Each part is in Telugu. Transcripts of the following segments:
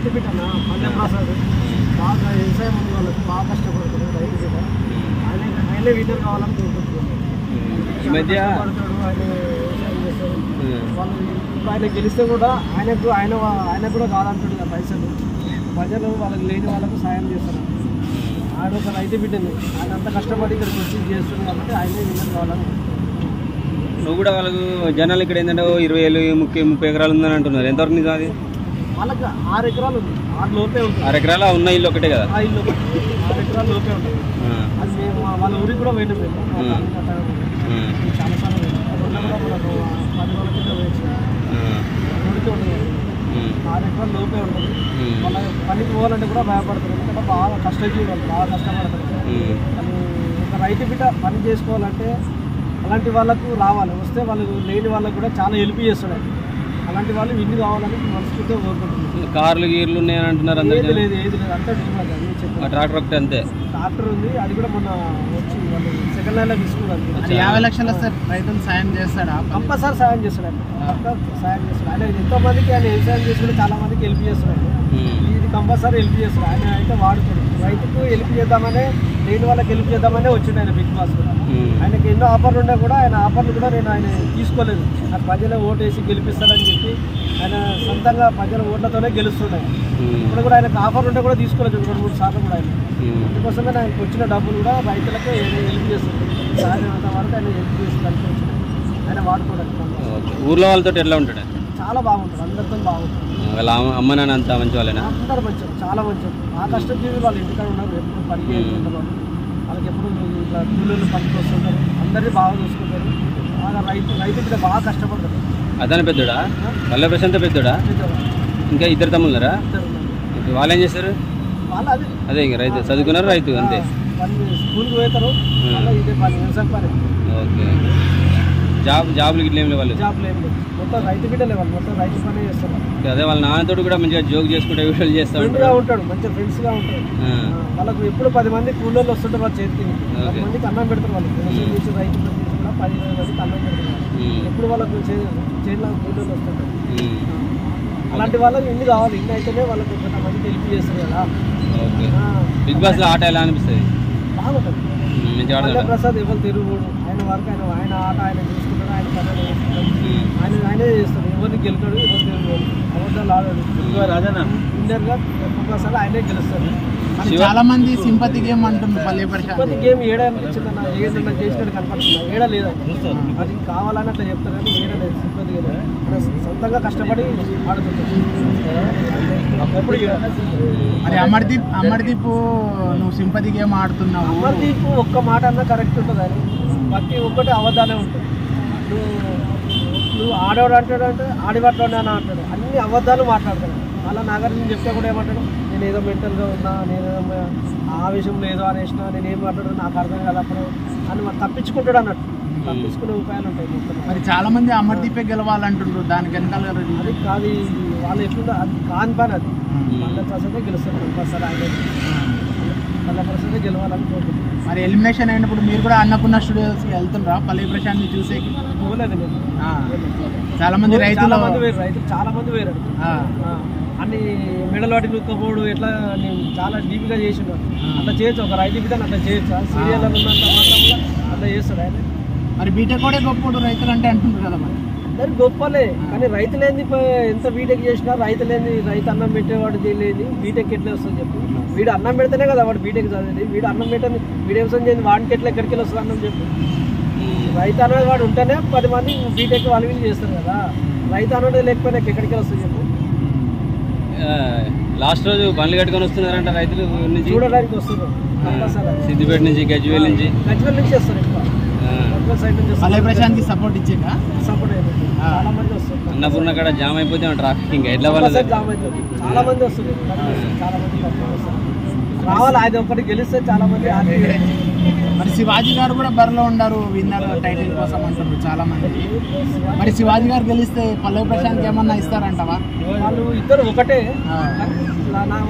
రైతు బిడ్డ పల్లె ప్రసాద్ బాగా వ్యవసాయం ఉన్న వాళ్ళకి బాగా కష్టపడుతుంది రైతు బిడ్డ. ఆయనే విన్నర్ కావాలని కోరుకుంటున్నాను. ఈ మధ్య ఆయన వ్యవసాయం చేస్తారు వాళ్ళు. ఇప్పుడు ఆయన గెలిస్తే కూడా ఆయనకు కూడా కాదంటాడు కదా పైసలు. ప్రజలు వాళ్ళకి లేని వాళ్ళకు సాయం చేస్తారు. ఆయన ఒక రైతు బిడ్డని ఆయన అంత కష్టపడి ఇక్కడికి వచ్చి చేస్తుంది కాబట్టి ఆయనే విన్నర్ కావాలని. నువ్వు కూడా వాళ్ళకు జనాలు ఇక్కడ ఏంటంటే 20,000 30 ఎకరాలు ఉందని అంటున్నారు. ఎంతవరకు నిజం అది? వాళ్ళకి 6 ఎకరాలు ఉంది. 6 లోపే ఉంటుంది. 6 ఎకరాలు ఉన్న ఇల్లు ఒకటే కదా? ఆ ఇల్లు 6 ఎకరాలు లోపే ఉంటుంది. అది మేము వాళ్ళ ఊరికి కూడా పోయినాం. మేము చాలాసార్లు కూడా మనకు 10 రోజుల కింద వేసాం. ఊరికి ఉంటుంది. 6 ఎకరాలు లోపే ఉంటుంది. వాళ్ళ పనికి పోవాలంటే కూడా భయపడతారు. ఎందుకంటే బాగా కష్టజీవులు వాళ్ళు, బాగా కష్టపడతారు. కానీ ఒక రైతు బిడ్డ పని చేసుకోవాలంటే అలాంటి వాళ్ళకు రావాలి. వస్తే వాళ్ళు లేని వాళ్ళకు కూడా చాలా హెల్ప్ చేస్తాడు. అలాంటి వాళ్ళు ఇన్ని కావాలని మనస్ఫూర్తిగా కోరుకుంటున్నారు. కార్లు గీర్లు ఉన్నాయని అంటున్నారు అందరూ. ఏది లేదు అంతా ట్రాక్టర్ ఒకటే అంతే. ట్రాక్టర్ ఉంది. అది కూడా మొన్న వచ్చి వాళ్ళు సెకండ్ లైన్లో తీసుకున్నారు. 50 లక్షలు సార్ రైతులు సాయం చేస్తాడా? కంపల్సరీ సాయం చేస్తాడు. సాయం చేస్తాడు. ఆయన ఎంతో మందికి ఆయన వ్యవసాయం చేసుకుంటే చాలా మందికి హెల్ప్ చేస్తున్నాడు. ఇది కంపల్సరీ హెల్ప్ చేస్తాడు. ఆయన అయితే వాడుతాడు. రైతుకు హెల్ప్ చేద్దామనే, లేని వాళ్ళకి హెల్ప్ చేద్దామనే వచ్చిండు ఆయన బిగ్ బాస్ కూడా. ఆయనకి ఎన్నో ఆఫర్లు ఉన్నా కూడా ఆయన ఆఫర్లు కూడా ఆయన తీసుకోలేదు. నాకు ప్రజలే ఓటు వేసి గెలిపిస్తారని చెప్పి ఆయన సొంతంగా ప్రజల ఓట్లతోనే గెలుస్తున్నాయి. ఇప్పుడు కూడా ఆయనకు ఆఫర్లు ఉంటే కూడా తీసుకోలేదు 2-3 సార్లు కూడా ఆయన. అందుకోసమే ఆయనకు వచ్చిన డబ్బులు కూడా రైతులకే హెల్ప్ చేస్తుంది. సాధ్యమైనంత వరకు ఆయన హెల్ప్ చేసి కలిసి వచ్చినాయి. ఆయన వాడుకోవడానికి ఊర్లో వాళ్ళతో ఎట్లా ఉంటాడు? చాలా బాగుంటుంది. అందరితో బాగుంటుంది. వాళ్ళ అమ్మ నాన్న అంతా మంచి వాళ్ళేనా? అందరు మంచిగా, చాలా మంచిగా. ఆ కష్టజీవి వాళ్ళు ఇంటికాడ ఉన్నారు. ఎప్పుడు పని చేసుకుంటారు. వాళ్ళకి ఎప్పుడు ఇట్లా కూలీలు పనికి వస్తుంటారు. అందరినీ బాగా చూసుకుంటారు. బాగా రైతు బిడ్డ బాగా కష్టపడతారు. అతను పెద్దోడా? పల్లె ప్రశాంత్ పెద్దోడా? ఇంకా 2 తమ్ముళ్ళరా? వాళ్ళు ఏం చేస్తారు? వాళ్ళు అదే ఇంకా రైతు చదువుకున్నారు, రైతు అంతే. స్కూల్కి పోతారు. ఇదే పని, వ్యవసాయం పని. ఓకే. జాబులు ఇట్లా ఏం లేవు వాళ్ళు? జాబ్లు ఏం లేవు. మొత్తం రైతు బిడ్డలే వాళ్ళు. మొత్తం రైతు పనే చేస్తారు. అదే వాళ్ళ నాన్నతోడు కూడా మంచిగా జోక్ చేసుకుంటే వీడియోలు చేస్తాడు. ఫ్రెండ్గా ఉంటాడు. మంచిగా ఫ్రెండ్స్గా ఉంటాడు. వాళ్ళకు ఎప్పుడు 10 మంది కూలీలు వస్తుంటారు. వాళ్ళ చేతికి 10 మందికి అన్నం పెడతారు. వాళ్ళు వ్యవసాయం చేసి రైతు కూడా 10-20 మందికి అన్నం పెడతారు. ఎప్పుడు వాళ్ళకు చేతిలో కూలీలు వస్తుంటారు. అలాంటి వాళ్ళకి ఇన్ని కావాలి. ఇన్ని అయితేనే వాళ్ళకి కొంతమందికి హెల్ప్ చేస్తారు కదా. బిగ్ బాస్ లో ఆట ఎలా అనిపిస్తుంది? బాగుంటుంది. పల్లె ప్రసాద్ ఎవరు తిరుగుడు. ఆయన వరకు ఆయన ఆట ఆయన చూసుకుంటాడు. ఆయన పనులు ఆయనే చేస్తాడు. ఎవరిని గెలుతాడు, ఎవరు తిరుగుడు. అబద్ధాలు ఆడాడు. విన్నర్గా ప్రసాద్ ఆయనే గెలుస్తాడు. చాలా మంది సింపతి గేమ్ అంటున్నారు. పల్లె ప్రశాంత్ సింపతి గేమ్ ఏడా అనిపించిందన్న. ఏదన్నా చేసినట్టు కనపడుతుందా? ఏడా లేదా? అది కావాలని అట్లా చెప్తారు కానీ ఏడా లేదు. సింపతి గేమ్ సొంతంగా కష్టపడి ఆడుతుంటాడు. మరి అమర్దీప్ నువ్వు సింపతి గేమ్ ఆడుతున్నావు. అమర్దీప్ ఒక్క మాట అన్నా కరెక్ట్ ఉంటుంది. అని ప్రతి ఒక్కటి అవధానే ఉంటుంది. నువ్వు ఆడవాడు అంటాడంటే ఆడివాట్లోనే అని అంటాడు. అన్ని అబద్ధాలు మాట్లాడతాడు. అలా నాగార్జున చెప్తే కూడా ఏమంటాడు, నేను ఏదో మెంటల్గా ఉన్నా, నేను ఆవేశంలో ఏదో అనేసినా, నేను ఏం మాట్లాడు నాకు అర్థం కాదు అప్పుడు అని తప్పించుకుంటాడు అన్నట్టు. తప్పించుకునే ఉపాయాలు ఉంటాయి మొత్తం. మరి చాలా మంది అమర్దీపే గెలవాలంటుండ్రు. దానికి వెనకాల అది కాదు. వాళ్ళు ఎప్పుడు అది కాని పని. అది పల్లె ప్రసాదే గెలుస్తారు. కంపల్సరీ ఆయన పల్లె ప్రసాదే గెలవాలని కోరుకుంటున్నాను. మరి ఎలిమినేషన్ అయినప్పుడు మీరు కూడా అన్నపూర్ణ స్టూడియోస్కి వెళ్తుండ్రా పల్లె ప్రశాంత్ని చూసేకి? పోలేదు నేను. చాలా మంది రైతులు చాలా మంది వేరు. అన్ని మెడలాటి నూక్కపోడు ఎట్లా నేను చాలా డీప్గా చేసిండు. అట్లా చేయొచ్చు. ఒక రైతు బిడ్డని అట్లా చేయొచ్చు. సీరియల్ ఉన్నంత మాత్రం అట్లా చేస్తాడు ఆయన. మరి బీటెక్ కూడా గొప్పడు రైతులు అంటే అంటుండ్రు కదా. మరి అందరు గొప్పలే. కానీ రైతులేంది ఎంత బీటెక్ చేసినా రైతులేంది, రైతు అన్నం పెట్టేవాడు చేయలేదు. బీటెక్ ఎట్లా వస్తుంది చెప్పు? వీడు అన్నం పెడితేనే కదా వాడు బీటెక్ చదివేది. వీడు అన్నం పెట్టని వీడు వ్యవసాయం చేయండి వాడికి ఎట్లా ఎక్కడికి వెళ్ళి వస్తుంది అన్నం చెప్పు? రైతు అనేది వాడు ఉంటేనే 10 మంది బీటెక్ వాళ్ళు వీళ్ళు చేస్తారు కదా. రైతు అనేది లేకపోయినా ఎక్కడికి వస్తుంది చెప్పు? లాస్ట్ రోజు బండ్లు కట్టుకొని వస్తున్నారంట రైతులు నుంచి చూడడానికి వస్తున్నారు. సిద్దిపేట నుంచి, గజ్వేల్ నుంచి వస్తారు. పల్లె ప్రశాంత్కి సపోర్ట్ ఇచ్చాక సపోర్ట్ అయిపోతుంది. చాలా మంది వస్తారు. అన్నపూర్ణ కాడ జామ్ అయిపోతే ట్రాఫిక్ ఇంకా ఎట్లా వాళ్ళు జామ్ అవుతుంది. చాలా మంది వస్తారు. చాలా మంది వస్తారు. రావాలి. ఆయన ఒకటి గెలిస్తే చాలా మంది. మరి శివాజీ గారు కూడా బరిలో ఉన్నారు విన్నర్ టైటిల్ కోసం అంటున్నారు చాలా మంది. మరి శివాజీ గారు గెలిస్తే పల్లె ప్రశాంత్ ఏమన్నా ఇస్తారంటవా? వాళ్ళు ఇద్దరు ఒకటే.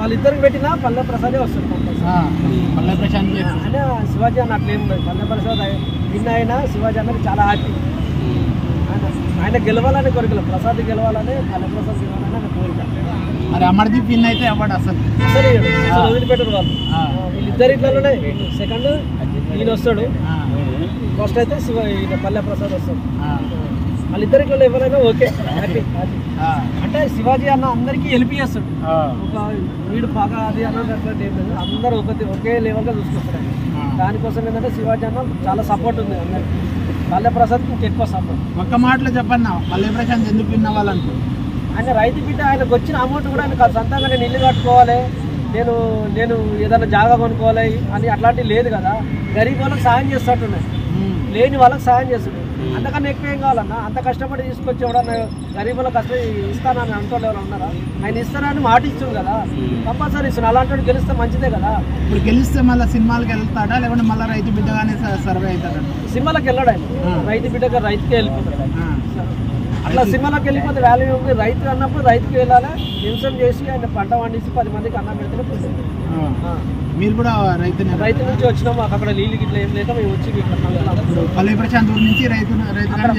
వాళ్ళిద్దరికి పెట్టినా పల్లె ప్రసాదే వస్తారు. పల్లె ప్రశాంత్ అంటే శివాజీ అన్న అట్లేం లేదు. పల్లె ప్రసాద్ విన్ అయినా శివాజీ అన్నది చాలా హ్యాపీ. ఆయన గెలవాలనే కోరికలు. ప్రసాద్ గెలవాలని, పల్లె ప్రసాద్ గెలవాలని ఆయన కోరిక. మరి అమర్దీప్ విన్ అయితే అవ్వడు అసలు. అసలు వదిలిపెట్టరు వాళ్ళు. వీళ్ళిద్దరి ఇట్లలోనే సెకండ్ ఈయన వస్తాడు, ఫస్ట్ అయితే పల్లె ప్రసాద్ వస్తాడు. వాళ్ళిద్దరి ఇట్లలో ఎవరైనా ఓకే హ్యాపీ. అంటే శివాజీ అన్న అందరికీ హెల్ప్ చేస్తాడు. ఒక వీడు బాగా అది అన్నటువంటి ఏం లేదు, అందరూ ఒకే లెవెల్గా చూసుకొస్తాడు. దానికోసం ఏంటంటే శివాజీ అన్న చాలా సపోర్ట్ ఉంది అందరికి. పల్లె ప్రసాద్కి ఇంకెక్కువ సపోర్ట్. ఒక్క మాటలో చెప్పన్నా పల్లె ప్రశాంత్ ఎందుకు విన్ అవ్వాలంటూ? ఆయన రైతు బిడ్డ, ఆయనకు వచ్చిన అమౌంట్ కూడా ఆయన సొంతంగా నేను ఇల్లు కట్టుకోవాలి, నేను ఏదైనా జాగా కొనుక్కోవాలి అని అట్లాంటివి లేదు కదా. గరీబ్ వాళ్ళకి సాయం చేస్తున్నట్టున్నాయి, లేని వాళ్ళకి సాయం చేస్తున్నాడు. అంతకన్నా ఎక్కువ ఏం కావాలన్నా, అంత కష్టపడి తీసుకొచ్చి ఎవడన్నా గరీబులకు కష్టం ఇస్తానని అంటోళ్ళు ఎవరు ఉన్నారా? ఆయన ఇస్తానని మాట ఇస్తుంది కదా, కంపల్సరీ ఇస్తున్నాడు. అలాంటి గెలిస్తే మంచిదే కదా. ఇప్పుడు గెలిస్తే మళ్ళీ సినిమాలకు వెళ్తాడా లేకుంటే మళ్ళీ రైతు బిడ్డగానే సర్వే అవుతాడా? సినిమాలకు వెళ్ళాడు ఆయన, రైతు బిడ్డగా రైతుకే వెళ్ళిపోతాడు. అట్లా సినిమాలకు వెళ్ళిపోతే వాల్యూ ఉంది. రైతు అన్నప్పుడు రైతుకి వెళ్ళాలి, వ్యవసాయం చేసి ఆయన పంట పండించి 10 మందికి అన్నం పెడితేనే. మీరు కూడా రైతు నుంచి వచ్చినాం, మాకు అక్కడ నీళ్ళు గిట్ల ఏం లేక మేము వచ్చి పల్లె ప్రశాంత్ ఊరు నుంచి రైతు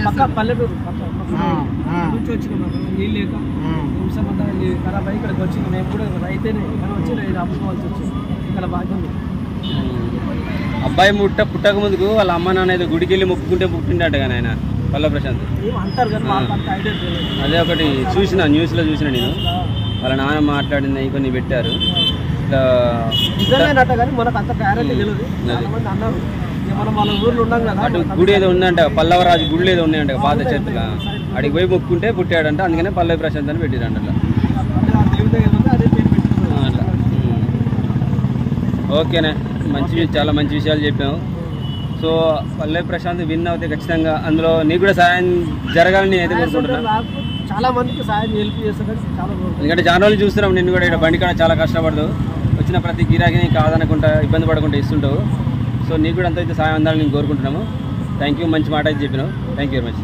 పక్క పల్లెటూరు నుంచి వచ్చినాం. అక్కడ నీళ్ళు లేక వ్యవసాయం అంతా ఖరాబ్ అయ్యి ఇక్కడికి వచ్చింది. మేము కూడా రైతేనే కానీ వచ్చి అమ్ముకోవాల్సి వచ్చింది. ఇక్కడ భాగ్యం. అబ్బాయి పుట్టక ముందుకు వాళ్ళ అమ్మ నాన్న ఏదో గుడికి వెళ్ళి మొక్కుకుంటే పుట్టిండట కానీ ఆయన పల్లె ప్రశాంత్ అంటారు కానీ ఐడియా తెలియదు. అదే ఒకటి చూసిన న్యూస్లో చూసిన నేను, వాళ్ళ నాన్న మాట్లాడింది కొన్ని పెట్టారు. నిజమేనట కానీ మనకు అంత క్లారిటీ తెలియదు. చాలా మంది అన్నారు మనం వాళ్ళ ఊర్లో ఉన్నాం కదా, అటు గుడి ఏదో ఉందంట, పల్లవరాజు గుళ్ళు ఏదో ఉన్నాయంట పాత చేతుల, అడిగి పోయి మొక్కుంటే పుట్టాడంట, అందుకనే పల్లె ప్రశాంత్ అని పెట్టిరంట. అట్లా ఓకేనే, చాలా మంచి విషయాలు చెప్పాము. సో పల్లె ప్రశాంత్ విన్ అవుతే ఖచ్చితంగా అందులో నీకు కూడా సాయం జరగాలని అయితే కోరుకుంటున్నా. చాలా మందికి సాయం హెల్ప్ చేస్తారని చాలా. ఎందుకంటే చాలా రోజులు చూస్తున్నాం నిన్ను కూడా ఇక్కడ బండి కాడ చాలా కష్టపడదు, వచ్చిన ప్రతి గిరాకీని కాదనకుండా ఇబ్బంది పడకుండా ఇస్తుంటావు. సో నీకు కూడా అంత అయితే సాయం అందాలని నేను కోరుకుంటున్నాము. థ్యాంక్ యూ, మంచి మాట అయితే చెప్పినావు. Thank you very much.